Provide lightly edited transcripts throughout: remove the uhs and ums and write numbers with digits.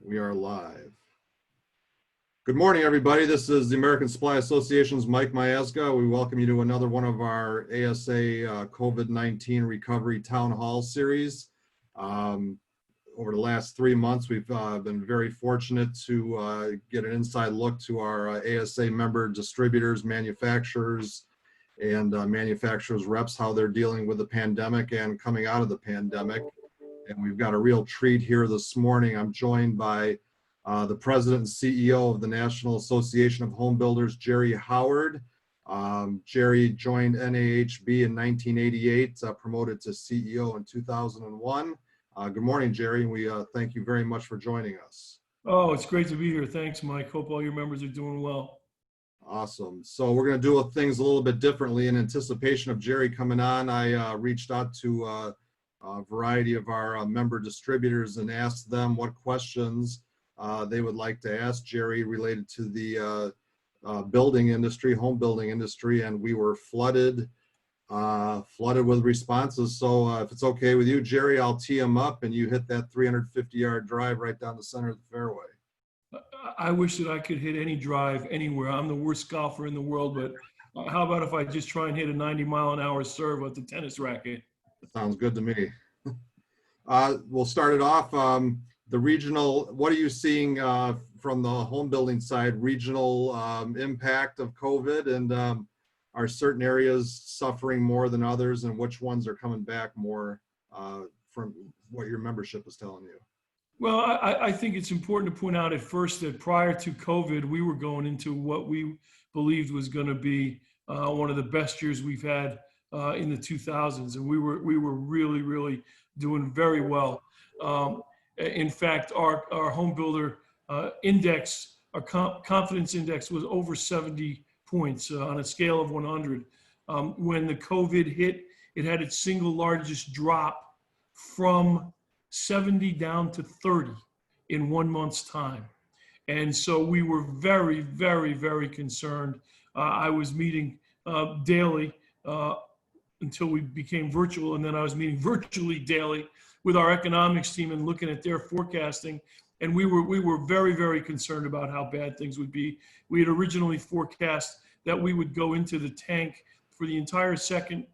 We are live. Good morning, everybody. This is the American Supply Association's Mike Miazga. We welcome you to another one of our ASA COVID-19 Recovery Town Hall series. Over the last 3 months, we've been very fortunate to get an inside look to our ASA member distributors, manufacturers, and manufacturers reps, how they're dealing with the pandemic and coming out of the pandemic. And we've got a real treat here this morning. I'm joined by the president and CEO of the National Association of Homebuilders, Jerry Howard. Jerry joined NAHB in 1988, promoted to CEO in 2001. Good morning, Jerry, and we thank you very much for joining us. Oh, it's great to be here. Thanks, Mike. Hope all your members are doing well. Awesome. So we're going to do things a little bit differently. In anticipation of Jerry coming on, I reached out to a variety of our member distributors and asked them what questions they would like to ask Jerry related to the building industry, home building industry, and we were flooded with responses. So if it's okay with you, Jerry, I'll tee them up and you hit that 350-yard drive right down the center of the fairway. I wish that I could hit any drive anywhere. I'm the worst golfer in the world, but how about if I just try and hit a 90-mile-an-hour serve with the tennis racket? Sounds good to me. We'll start it off. The regional, what are you seeing from the home building side, regional impact of COVID, and are certain areas suffering more than others, and which ones are coming back more from what your membership is telling you? Well, I think it's important to point out at first that prior to COVID, we were going into what we believed was going to be one of the best years we've had in the 2000s, and we were really doing very well. In fact, our home builder index, our confidence index, was over 70 points on a scale of 100. When the COVID hit, it had its single largest drop from 70 down to 30 in 1 month's time. And so we were very concerned. I was meeting daily until we became virtual, and then I was meeting virtually daily with our economics team and looking at their forecasting. And we were very concerned about how bad things would be. We had originally forecast that we would go into the tank for the entire second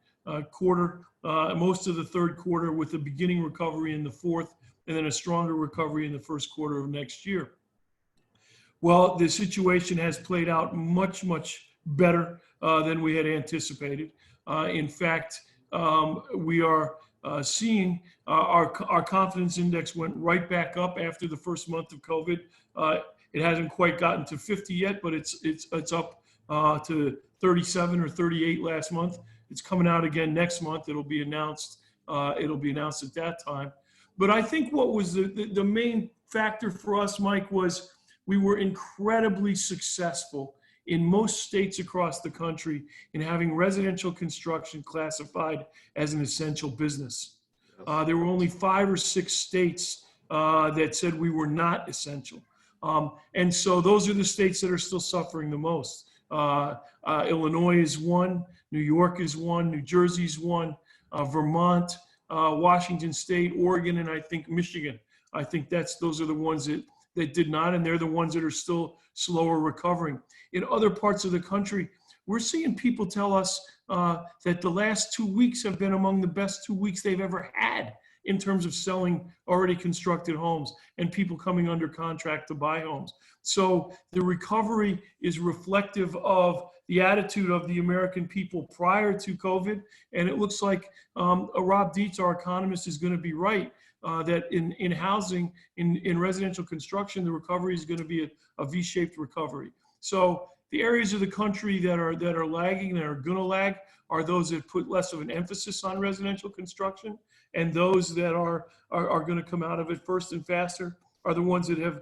quarter, most of the third quarter, with a beginning recovery in the fourth, and then a stronger recovery in the first quarter of next year. Well, the situation has played out much better than we had anticipated. In fact, we are seeing our confidence index went right back up after the first month of COVID. It hasn't quite gotten to 50 yet, but it's up to 37 or 38 last month. It's coming out again next month. It'll be announced. It'll be announced at that time. But I think what was the main factor for us, Mike, was we were incredibly successful in most states across the country in having residential construction classified as an essential business. There were only 5 or 6 states that said we were not essential. And so those are the states that are still suffering the most. Illinois is one, New York is one, New Jersey is one, Vermont, Washington State, Oregon, and I think Michigan. I think those are the ones that did not, and they're the ones that are still slower recovering. In other parts of the country, we're seeing people tell us that the last 2 weeks have been among the best 2 weeks they've ever had in terms of selling already constructed homes and people coming under contract to buy homes. So the recovery is reflective of the attitude of the American people prior to COVID. And it looks like Rob Dietz, our economist, is going to be right that in housing, in residential construction, the recovery is going to be a V-shaped recovery. So the areas of the country that are lagging, that are going to lag, are those that put less of an emphasis on residential construction, and those that are going to come out of it first and faster are the ones that have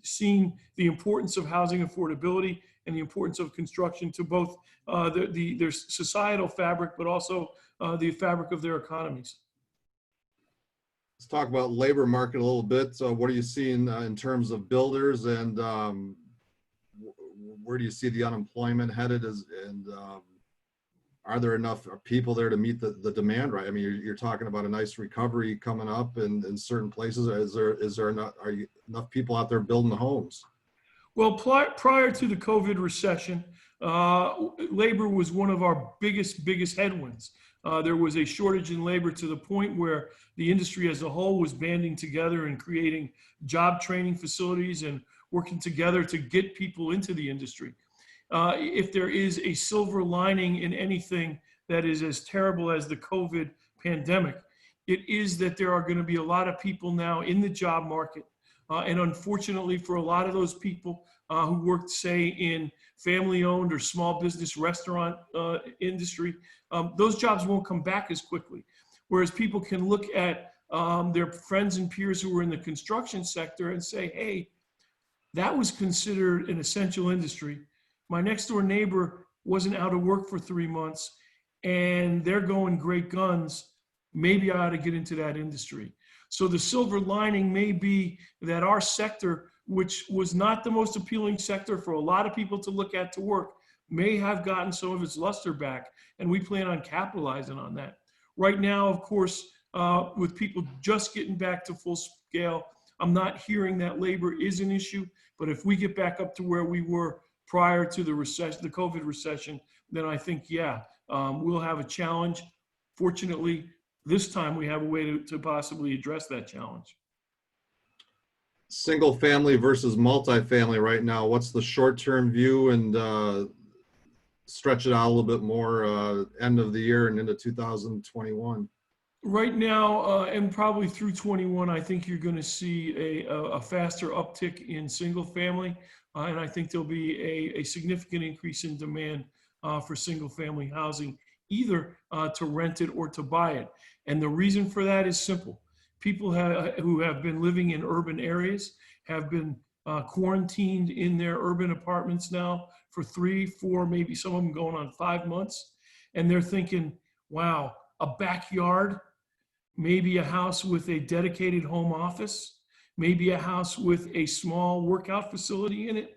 seen the importance of housing affordability and the importance of construction to both their societal fabric, but also the fabric of their economies. Let's talk about labor market a little bit. So what are you seeing in terms of builders, and where do you see the unemployment headed? are there enough people there to meet the demand, right? I mean, you're talking about a nice recovery coming up in certain places. Is there enough, enough people out there building the homes? Well, prior to the COVID recession, labor was one of our biggest headwinds. There was a shortage in labor to the point where the industry as a whole was banding together and creating job training facilities and working together to get people into the industry. If there is a silver lining in anything that is as terrible as the COVID pandemic, it is that there are going to be a lot of people now in the job market. And unfortunately, for a lot of those people who worked, say, in family-owned or small business restaurant industry, those jobs won't come back as quickly. Whereas people can look at their friends and peers who were in the construction sector and say, hey, that was considered an essential industry. My next door neighbor wasn't out of work for 3 months and they're going great guns. Maybe I ought to get into that industry. So the silver lining may be that our sector, which was not the most appealing sector for a lot of people to look at to work, may have gotten some of its luster back, and we plan on capitalizing on that. Right now, of course, with people just getting back to full scale, I'm not hearing that labor is an issue, but if we get back up to where we were prior to the recession, the COVID recession, then I think, yeah, we'll have a challenge. Fortunately, this time we have a way to possibly address that challenge. Single family versus multifamily right now. What's the short-term view, and stretch it out a little bit more, end of the year and into 2021? Right now, and probably through 21, I think you're going to see a faster uptick in single family. And I think there'll be a significant increase in demand for single family housing, either to rent it or to buy it. And the reason for that is simple. People who have been living in urban areas have been quarantined in their urban apartments now for 3, 4, maybe some of them going on 5 months. And they're thinking, wow, a backyard, maybe a house with a dedicated home office, maybe a house with a small workout facility in it.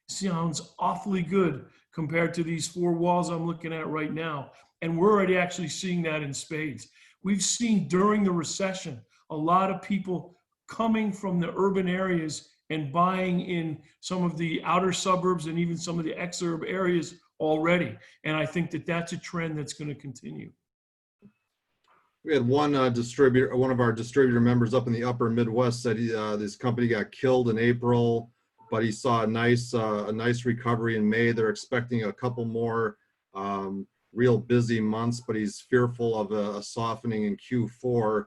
Sounds awfully good compared to these 4 walls I'm looking at right now. And we're already actually seeing that in spades. We've seen during the recession, a lot of people coming from the urban areas and buying in some of the outer suburbs and even some of the exurb areas already. And I think that that's a trend that's going to continue. We had one distributor, one of our distributor members up in the upper Midwest said this company got killed in April, but he saw a nice recovery in May. They're expecting a couple more real busy months, but he's fearful of a softening in Q4.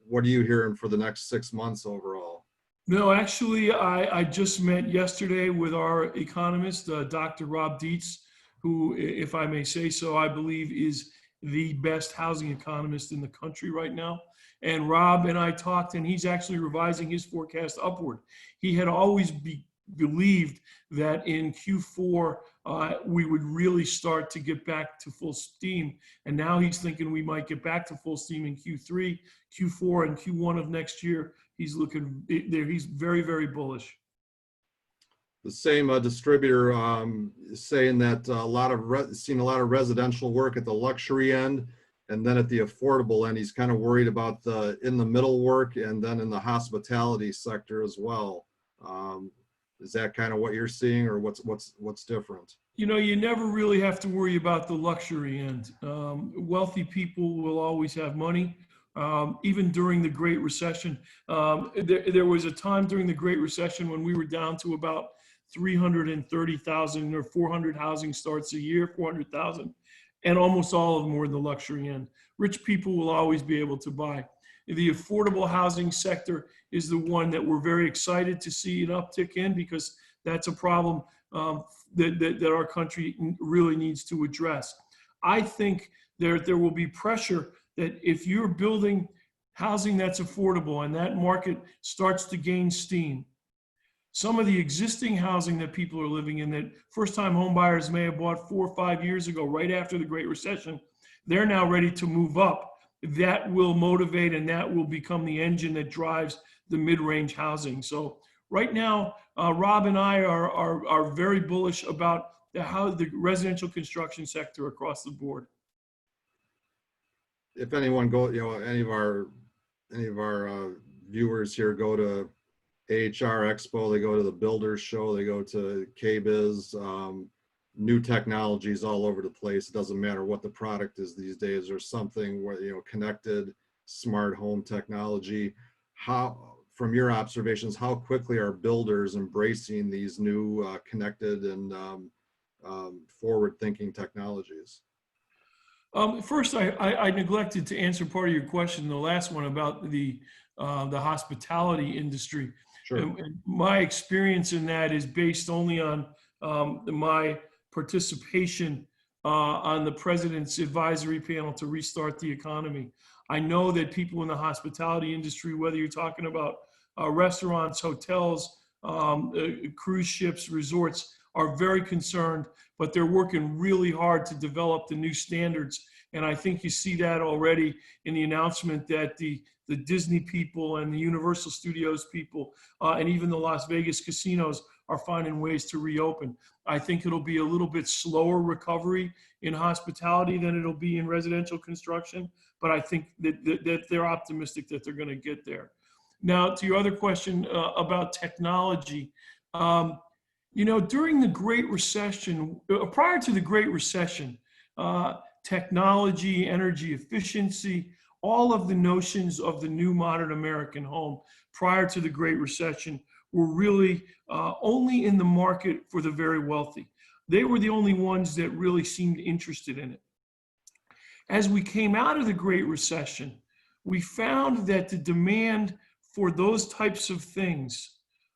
What are you hearing for the next 6 months overall? No, actually, I just met yesterday with our economist, Dr. Rob Dietz, who, if I may say so, I believe is the best housing economist in the country right now. And Rob and I talked, and he's actually revising his forecast upward. He had always believed that in Q4, we would really start to get back to full steam. And now he's thinking we might get back to full steam in Q3, Q4, and Q1 of next year. He's looking there. He's very, very bullish. The same distributor is saying that seen a lot of residential work at the luxury end, and then at the affordable end, he's kind of worried about the in the middle work, and then in the hospitality sector as well. Is that kind of what you're seeing, or what's different? You know, you never really have to worry about the luxury end. Wealthy people will always have money. Even during the Great Recession, there was a time during the Great Recession when we were down to about 330,000 or 400 housing starts a year, 400,000, and almost all of them were in the luxury end. Rich people will always be able to buy. The affordable housing sector is the one that we're very excited to see an uptick in, because that's a problem that our country really needs to address. I think there will be pressure that if you're building housing that's affordable and that market starts to gain steam, some of the existing housing that people are living in that first-time home buyers may have bought 4 or 5 years ago, right after the Great Recession, they're now ready to move up. That will motivate, and that will become the engine that drives the mid-range housing. So right now, Rob and I are very bullish about the residential construction sector across the board. if anyone any of our viewers here go to AHR Expo, they go to the Builders Show, they go to KBIS, new technologies all over the place. It doesn't matter what the product is these days. There's something where, connected, smart home technology. How, from your observations, how quickly are builders embracing these new connected and forward-thinking technologies? First, I neglected to answer part of your question, the last one about the hospitality industry. Sure. And my experience in that is based only on my participation on the president's advisory panel to restart the economy. I know that people in the hospitality industry, whether you're talking about restaurants, hotels, cruise ships, resorts, are very concerned, but they're working really hard to develop the new standards. And I think you see that already in the announcement that the Disney people and the Universal Studios people and even the Las Vegas casinos are finding ways to reopen. I think it'll be a little bit slower recovery in hospitality than it'll be in residential construction, but I think that they're optimistic that they're going to get there. Now, to your other question about technology, during the Great Recession, prior to the Great Recession, technology, energy efficiency, all of the notions of the new modern American home prior to the Great Recession were really only in the market for the very wealthy. They were the only ones that really seemed interested in it. As we came out of the Great Recession, we found that the demand for those types of things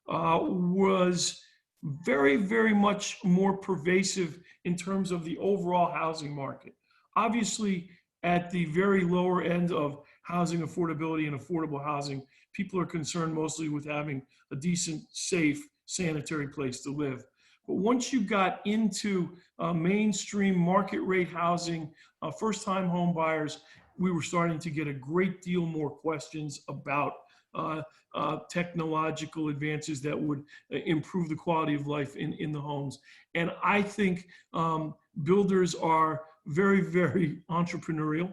was very, very much more pervasive in terms of the overall housing market. Obviously, at the very lower end of housing affordability and affordable housing, people are concerned mostly with having a decent, safe, sanitary place to live. But once you got into mainstream market rate housing, first-time home buyers, we were starting to get a great deal more questions about technological advances that would improve the quality of life in the homes. And I think builders are very, very entrepreneurial,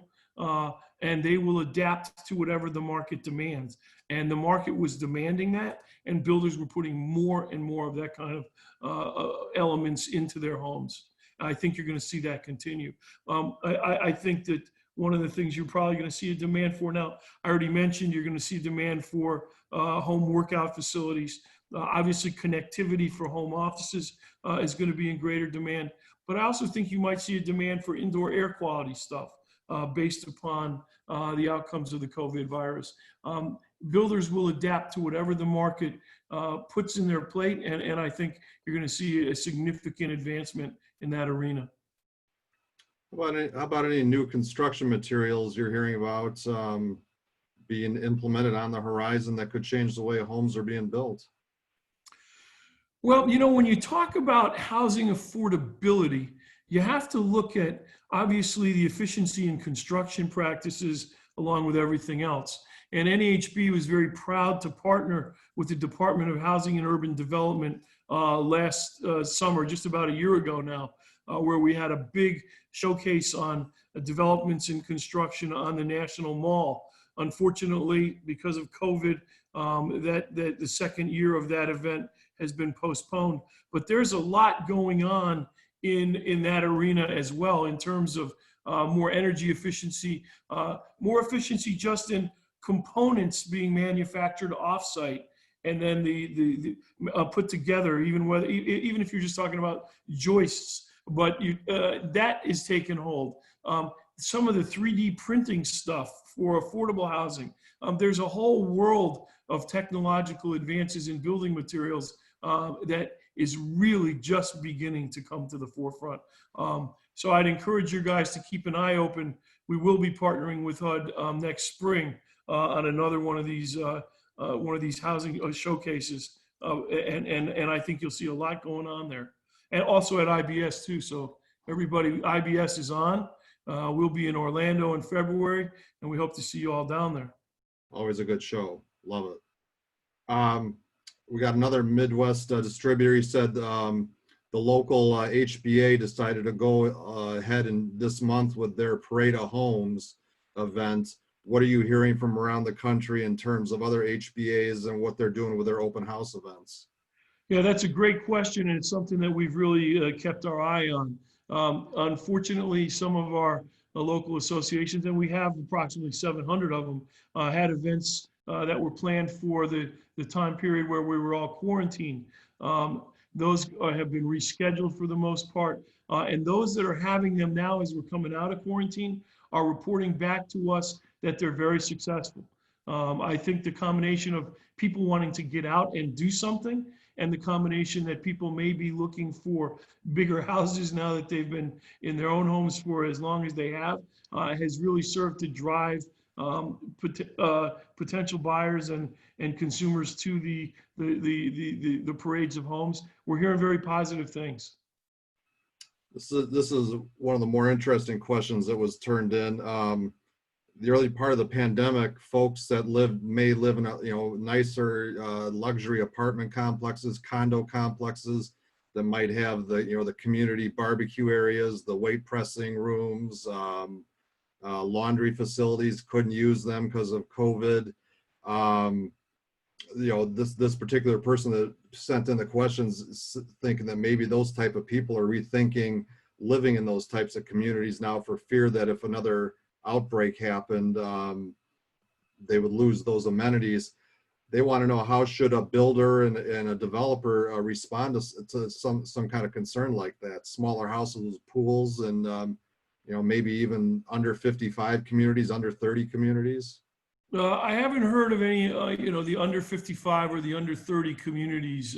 and they will adapt to whatever the market demands. And the market was demanding that, and builders were putting more and more of that kind of elements into their homes. I think you're going to see that continue. I think that one of the things you're probably going to see a demand for now, I already mentioned, you're going to see demand for home workout facilities. Obviously, connectivity for home offices is going to be in greater demand. But I also think you might see a demand for indoor air quality stuff based upon the outcomes of the COVID virus. Builders will adapt to whatever the market puts in their plate, and I think you're going to see a significant advancement in that arena. How about any new construction materials you're hearing about being implemented on the horizon that could change the way homes are being built? Well, when you talk about housing affordability, you have to look at, obviously, the efficiency in construction practices along with everything else. And NAHB was very proud to partner with the Department of Housing and Urban Development last summer, just about a year ago now, where we had a big showcase on developments in construction on the National Mall. Unfortunately, because of COVID, that the second year of that event has been postponed. But there's a lot going on in that arena as well in terms of more energy efficiency, more efficiency just in components being manufactured offsite and then the put together, even if you're just talking about joists, but that is taking hold. Some of the 3D printing stuff for affordable housing. There's a whole world of technological advances in building materials that is really just beginning to come to the forefront. So I'd encourage you guys to keep an eye open. We will be partnering with HUD next spring on another one of these housing showcases, and I think you'll see a lot going on there, and also at IBS too. So everybody, IBS is on. We'll be in Orlando in February, and we hope to see you all down there. Always a good show. Love it. We got another Midwest distributor. He said the local HBA decided to go ahead in this month with their parade of homes. event. What are you hearing from around the country in terms of other HBAs and what they're doing with their open house events? Yeah, that's a great question, and it's something that we've really kept our eye on. Unfortunately, some of our local associations, and we have approximately 700 of them, had events that were planned for the time period where we were all quarantined. Those have been rescheduled for the most part, and those that are having them now as we're coming out of quarantine are reporting back to us that they're very successful. I think the combination of people wanting to get out and do something, and the combination that people may be looking for bigger houses now that they've been in their own homes for as long as they have, has really served to drive potential buyers and consumers to the parades of homes. We're hearing very positive things. This is one of the more interesting questions that was turned in. The early part of the pandemic, folks that may live in nicer luxury apartment complexes, condo complexes that might have the community barbecue areas, the weight pressing rooms, laundry facilities, couldn't use them because of COVID. This particular person that sent in the questions is thinking that maybe those type of people are rethinking living in those types of communities now for fear that if another outbreak happened, they would lose those amenities. They want to know, how should a builder and a developer respond to some kind of concern like that? Smaller houses, pools, and maybe even under 55 communities, under 30 communities. I haven't heard of any, the under 55 or the under 30 communities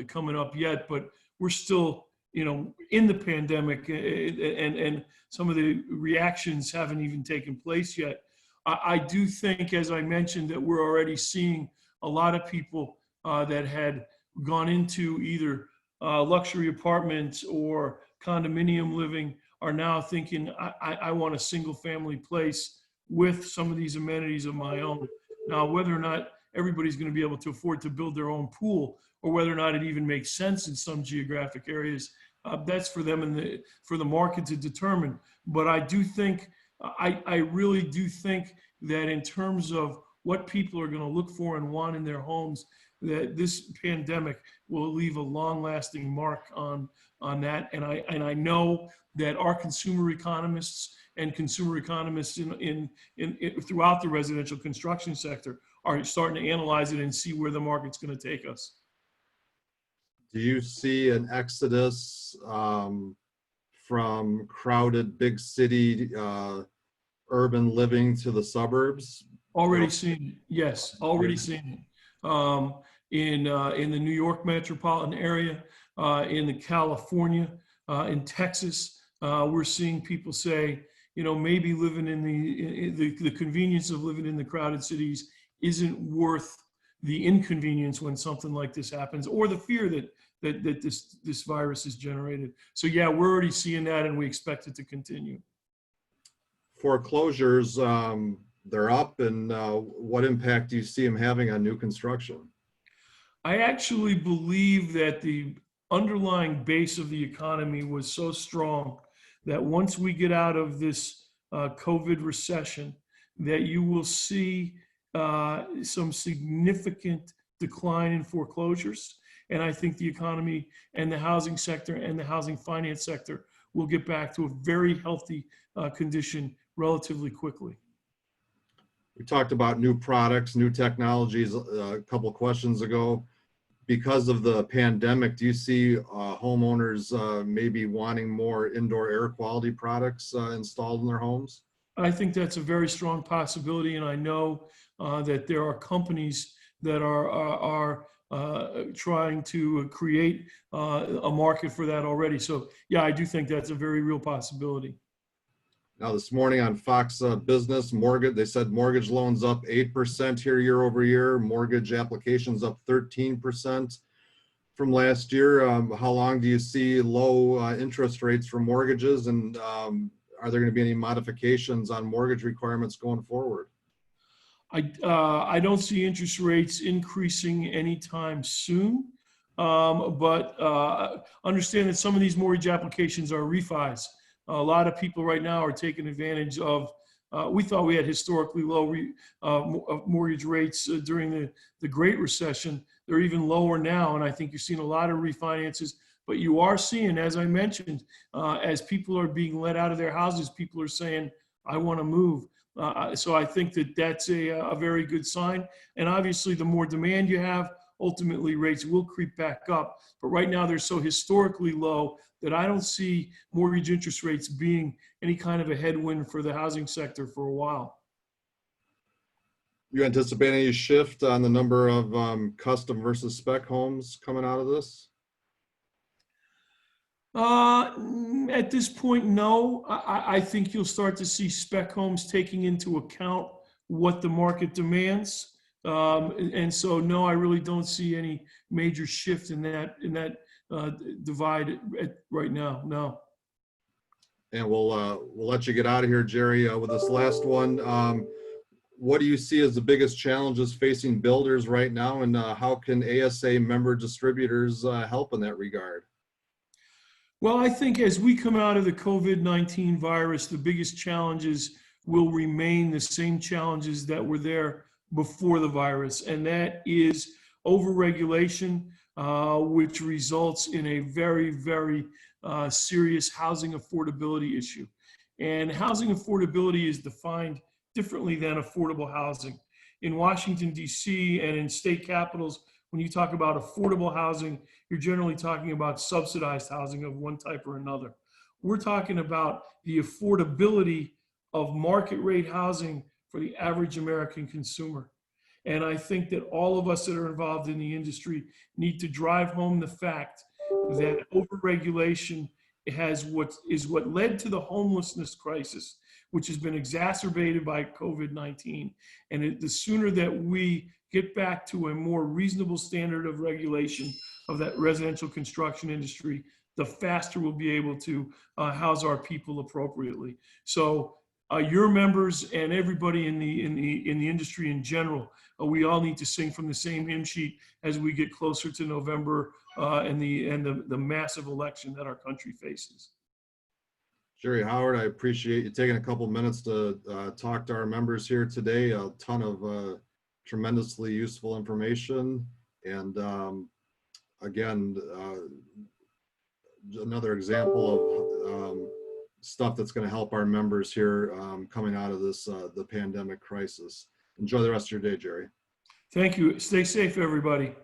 coming up yet, but we're still, in the pandemic, and some of the reactions haven't even taken place yet. I do think, as I mentioned, that we're already seeing a lot of people that had gone into either luxury apartments or condominium living are now thinking, I want a single family place with some of these amenities of my own. Now, whether or not everybody's going to be able to afford to build their own pool, or whether or not it even makes sense in some geographic areas, that's for them and for the market to determine. But I do think, I really do think that in terms of what people are going to look for and want in their homes, that this pandemic will leave a long-lasting mark on that. And I know that our consumer economists and consumer economists in throughout the residential construction sector are starting to analyze it and see where the market's going to take us. Do you see an exodus from crowded big city urban living to the suburbs? Already seen it. Yes, already seen it. In the New York metropolitan area, in the California, in Texas, we're seeing people say, maybe living in the convenience of living in the crowded cities isn't worth the inconvenience when something like this happens, or the fear that this virus is generated. So yeah, we're already seeing that, and we expect it to continue. Foreclosures, they're up, and what impact do you see them having on new construction? I actually believe that the underlying base of the economy was so strong that once we get out of this COVID recession, that you will see some significant decline in foreclosures. And I think the economy and the housing sector and the housing finance sector will get back to a very healthy condition relatively quickly. We talked about new products, new technologies a couple of questions ago. Because of the pandemic, do you see homeowners maybe wanting more indoor air quality products installed in their homes? I think that's a very strong possibility, and I know that there are companies that are trying to create a market for that already. So yeah, I do think that's a very real possibility. Now, this morning on Fox Business, they said mortgage loans up 8% here year over year. Mortgage applications up 13% from last year. How long do you see low interest rates for mortgages, and are there going to be any modifications on mortgage requirements going forward? I don't see interest rates increasing anytime soon, but understand that some of these mortgage applications are refis. A lot of people right now are taking advantage of We thought we had historically low mortgage rates during the Great Recession. They're even lower now, and I think you're seeing a lot of refinances. But you are seeing, as I mentioned, as people are being let out of their houses, people are saying, I want to move. So I think that that's a very good sign. And obviously, the more demand you have, ultimately rates will creep back up. But right now, they're so historically low that I don't see mortgage interest rates being any kind of a headwind for the housing sector for a while. You anticipate any shift on the number of custom versus spec homes coming out of this? At this point, no. I think you'll start to see spec homes taking into account what the market demands. And so, no, I really don't see any major shift in that divide right now. No. And we'll let you get out of here, Jerry, with this last one. What do you see as the biggest challenges facing builders right now, and how can ASA member distributors help in that regard? Well, I think as we come out of the COVID-19 virus, the biggest challenges will remain the same challenges that were there before the virus, and that is overregulation, which results in a very, very serious housing affordability issue. And housing affordability is defined differently than affordable housing. In Washington, D.C. and in state capitals, when you talk about affordable housing, you're generally talking about subsidized housing of one type or another. We're talking about the affordability of market rate housing for the average American consumer. And I think that all of us that are involved in the industry need to drive home the fact that overregulation is what led to the homelessness crisis, which has been exacerbated by COVID-19. And the sooner that we get back to a more reasonable standard of regulation of that residential construction industry, the faster we'll be able to house our people appropriately. So your members and everybody in the industry in general, we all need to sing from the same hymn sheet as we get closer to November and the massive election that our country faces. Jerry Howard, I appreciate you taking a couple minutes to talk to our members here today. A ton of tremendously useful information, and again, another example of stuff that's going to help our members here coming out of this the pandemic crisis. Enjoy the rest of your day, Jerry. Thank you. Stay safe, everybody.